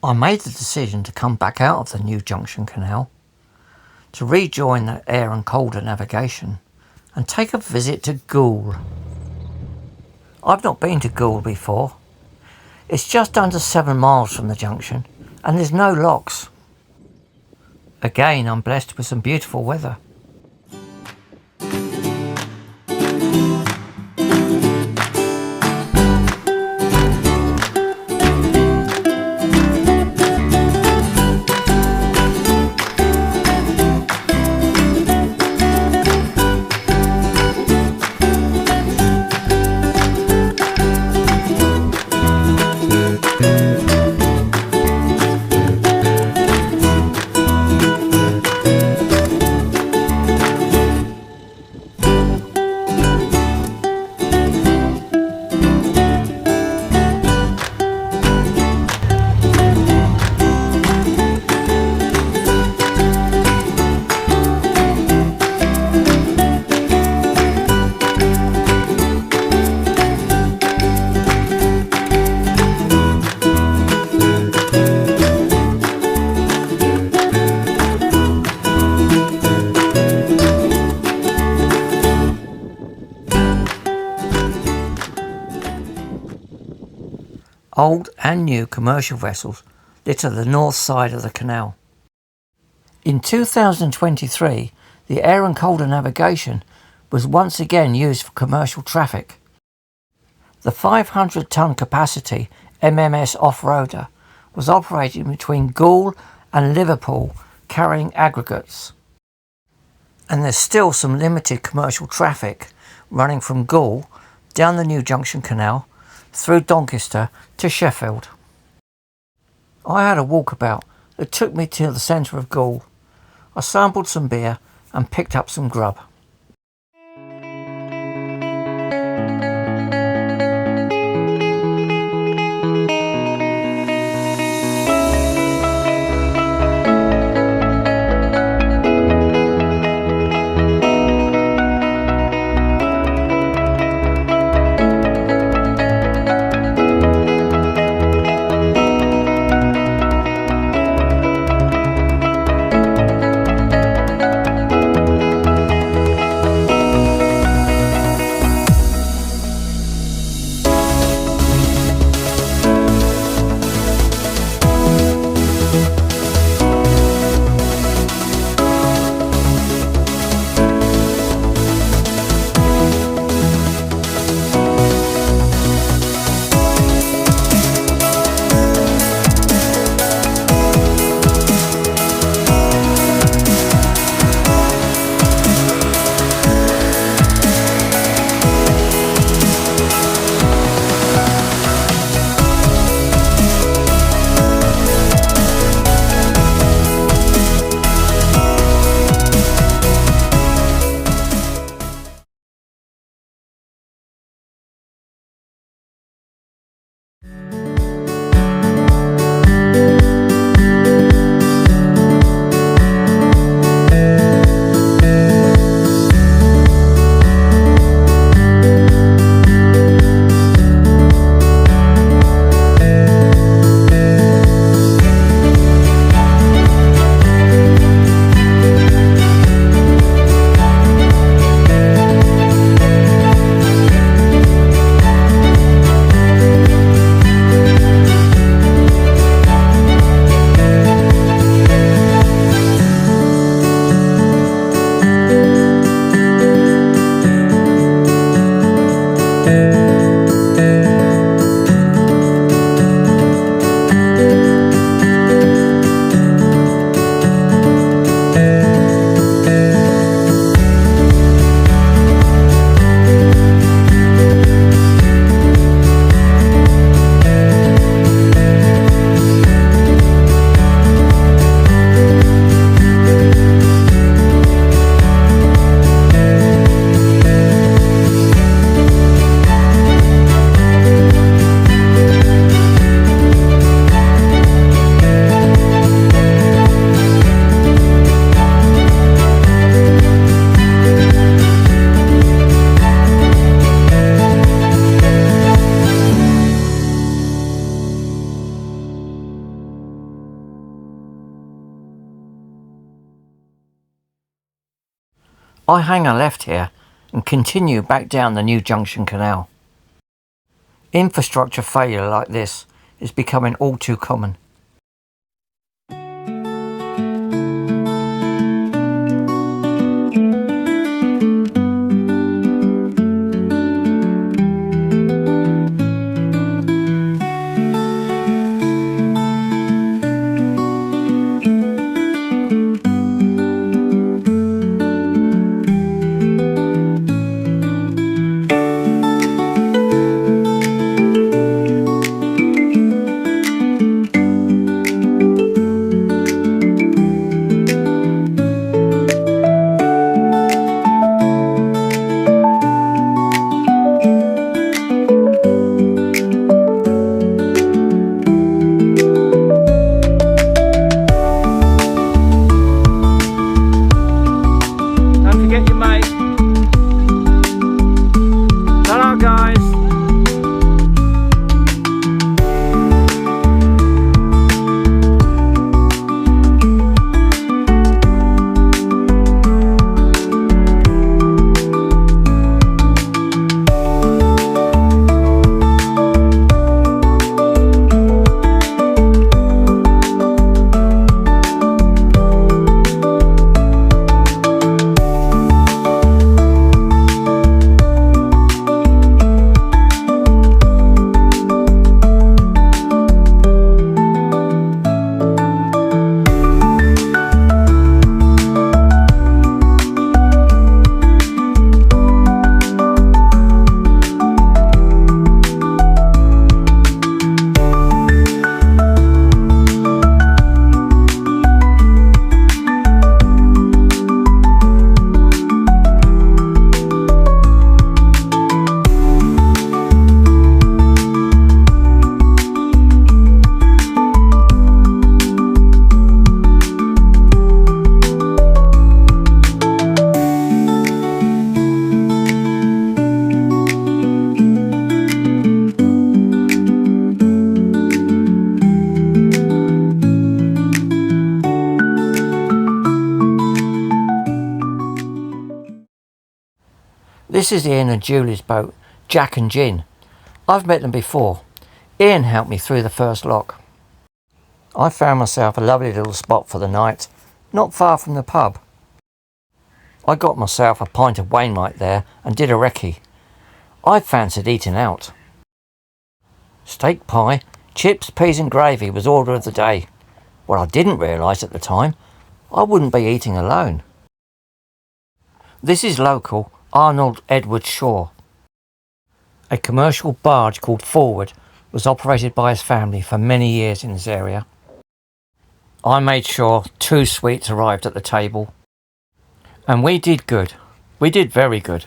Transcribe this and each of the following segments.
I made the decision to come back out of the new junction canal to rejoin the air and colder navigation and take a visit to Goole. I've not been to Goole before. It's just under 7 miles from the junction and there's no locks. Again, I'm blessed with some beautiful weather. Old and new commercial vessels litter the north side of the canal. In 2023, the air and colder navigation was once again used for commercial traffic. The 500-ton capacity MMS Off-Roader was operating between Goole and Liverpool carrying aggregates. And there's still some limited commercial traffic running from Goole down the new junction canal through Doncaster to Sheffield. I had a walkabout that took me to the centre of Goole. I sampled some beer and picked up some grub. I hang a left here and continue back down the New Junction Canal. Infrastructure failure like this is becoming all too common. This is Ian and Julie's boat, Jack and Gin. I've met them before. Ian helped me through the first lock. I found myself a lovely little spot for the night, not far from the pub. I got myself a pint of Wainwright there and did a recce. I fancied eating out. Steak pie, chips, peas and gravy was order of the day. What I didn't realise at the time, I wouldn't be eating alone. This is local Arnold Edward Shaw. A commercial barge called Forward was operated by his family for many years in this area. I made sure 2 sweets arrived at the table. And we did good. We did very good.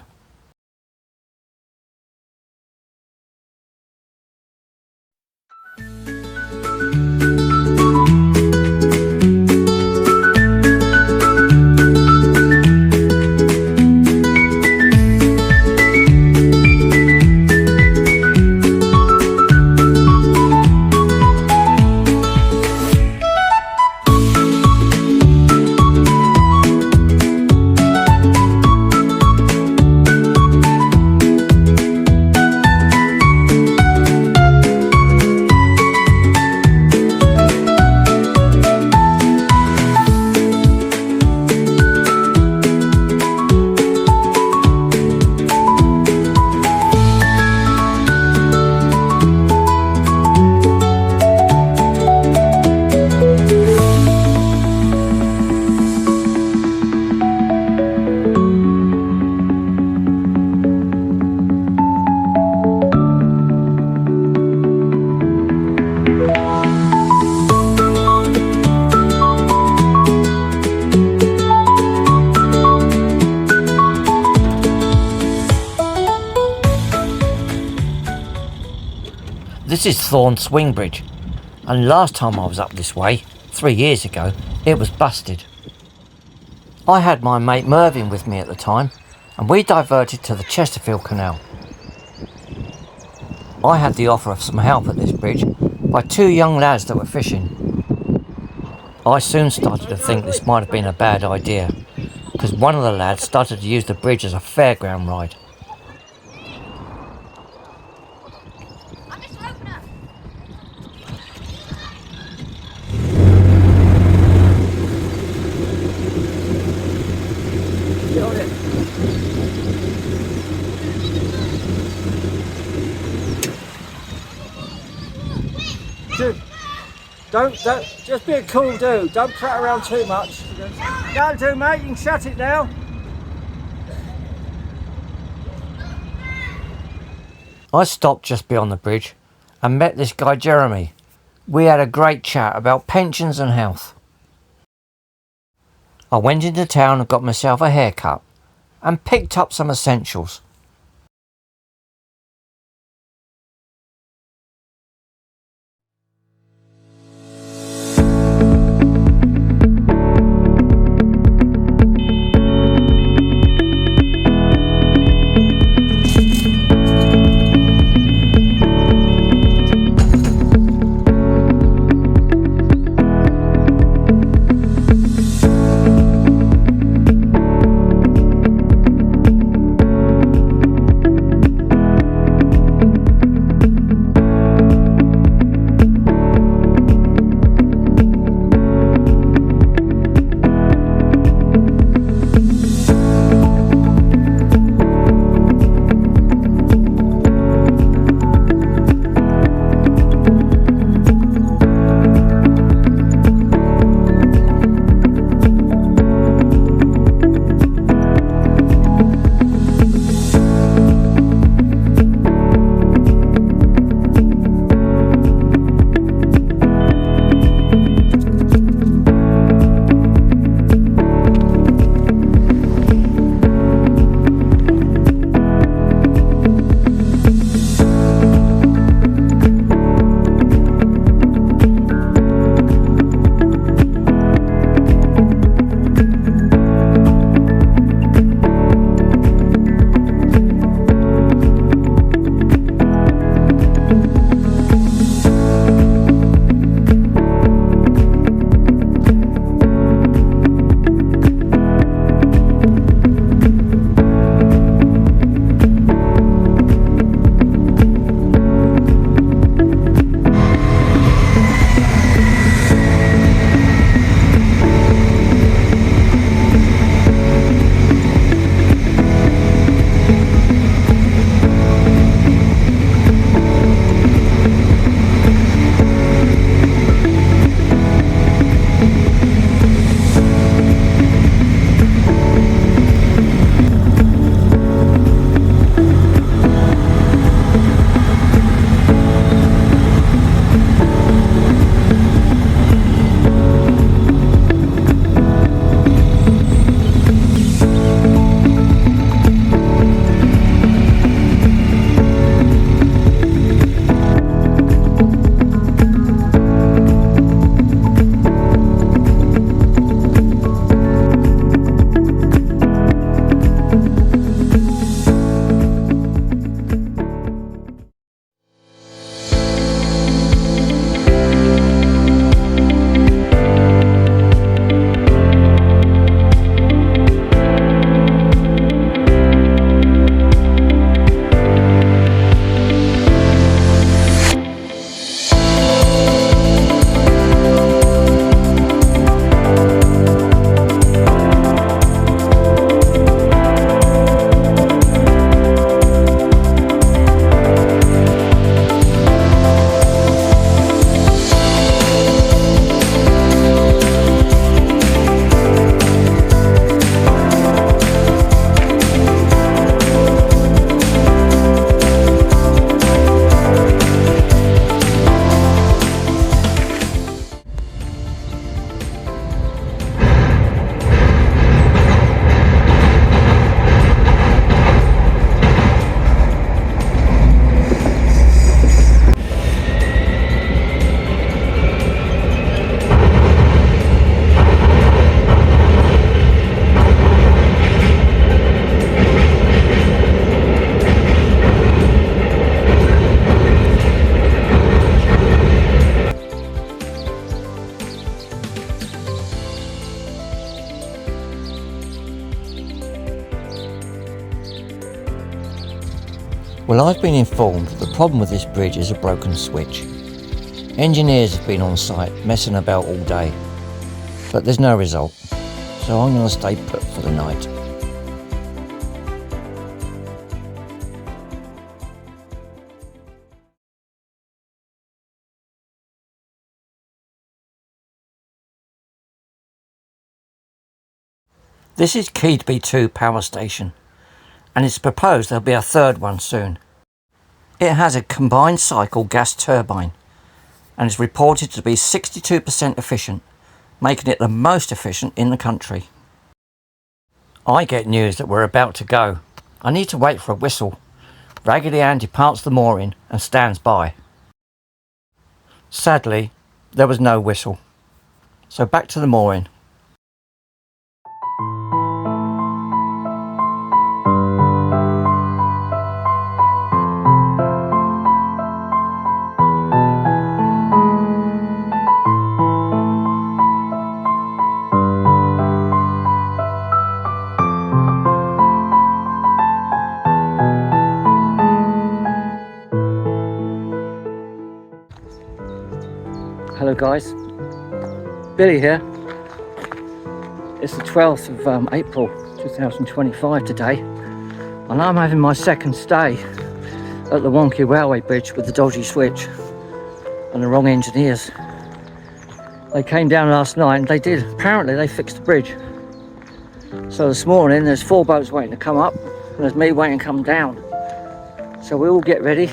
This is Thorn Swing Bridge, and last time I was up this way, 3 years ago, it was busted. I had my mate Mervyn with me at the time, and we diverted to the Chesterfield Canal. I had the offer of some help at this bridge by 2 young lads that were fishing. I soon started to think this might have been a bad idea, because one of the lads started to use the bridge as a fairground ride. Get on it. Dude, don't, just be a cool dude. Don't prat around too much. That'll do, mate. You can shut it now. I stopped just beyond the bridge and met this guy Jeremy. We had a great chat about pensions and health. I went into town and got myself a haircut and picked up some essentials. Well, I've been informed that the problem with this bridge is a broken switch. Engineers have been on site messing about all day, but there's no result, so I'm going to stay put for the night. This is Keadby 2 power station, and it's proposed there'll be a third one soon. It has a combined cycle gas turbine and is reported to be 62% efficient, making it the most efficient in the country. I get news that we're about to go. I need to wait for a whistle. Raggedy Ann departs the mooring and stands by. Sadly, there was no whistle, so back to the mooring. Hello guys, Billy here. It's the 12th of April 2025 today, and I'm having my second stay at the wonky railway bridge with the dodgy switch and the wrong engineers. They came down last night and apparently they fixed the bridge. So this morning there's 4 boats waiting to come up and there's me waiting to come down. So we all get ready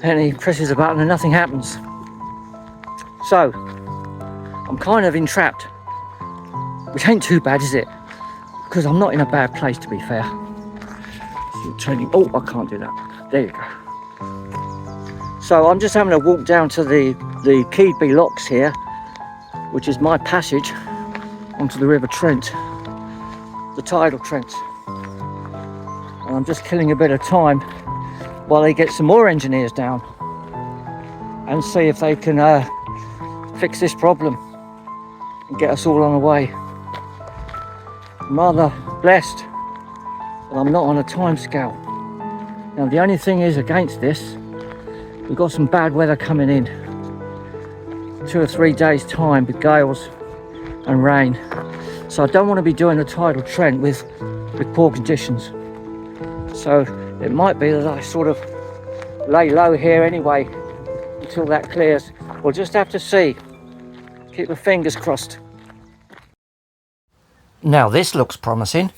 and he presses a button and nothing happens. So, I'm kind of entrapped, which ain't too bad, is it? Because I'm not in a bad place, to be fair. Oh, I can't do that. There you go. So I'm just having to walk down to the Keadby locks here, which is my passage onto the River Trent, the tidal Trent. And I'm just killing a bit of time while they get some more engineers down and see if they can fix this problem and get us all on the way. I'm rather blessed that I'm not on a time scale. Now the only thing is against this, we've got some bad weather coming in. 2 or 3 days time with gales and rain. So I don't want to be doing the tidal Trent with poor conditions. So it might be that I sort of lay low here anyway until that clears. We'll just have to see. Keep my fingers crossed. Now this looks promising.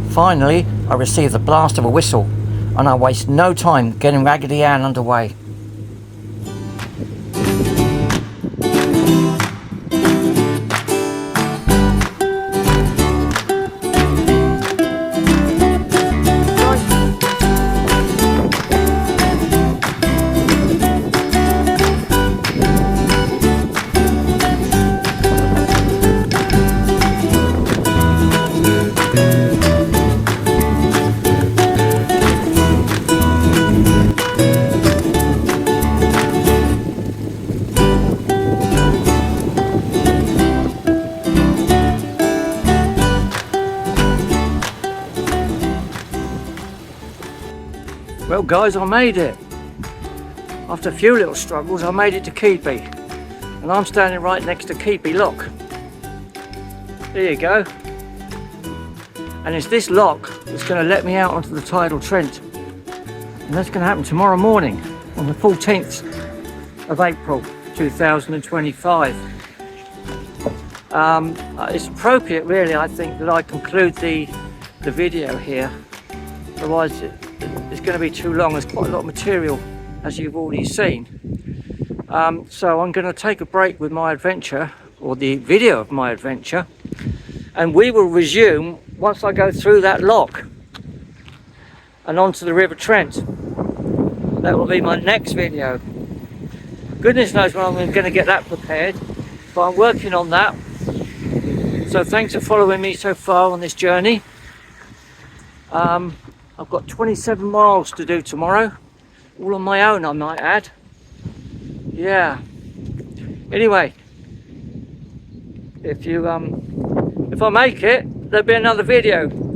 Finally, I receive the blast of a whistle and I waste no time getting Raggedy Ann underway. Well guys, I made it. After a few little struggles, I made it to Keadby. And I'm standing right next to Keadby Lock. There you go. And it's this lock that's going to let me out onto the tidal Trent. And that's going to happen tomorrow morning on the 14th of April 2025. It's appropriate really, I think, that I conclude the video here. Otherwise it's going to be too long. There's quite a lot of material, as you've already seen. So I'm going to take a break with my adventure, or the video of my adventure, and we will resume once I go through that lock and onto the River Trent. That will be my next video. Goodness knows when I'm going to get that prepared, but I'm working on that. So thanks for following me so far on this journey. I've got 27 miles to do tomorrow, all on my own, I might add. Yeah. Anyway, if I make it, there'll be another video.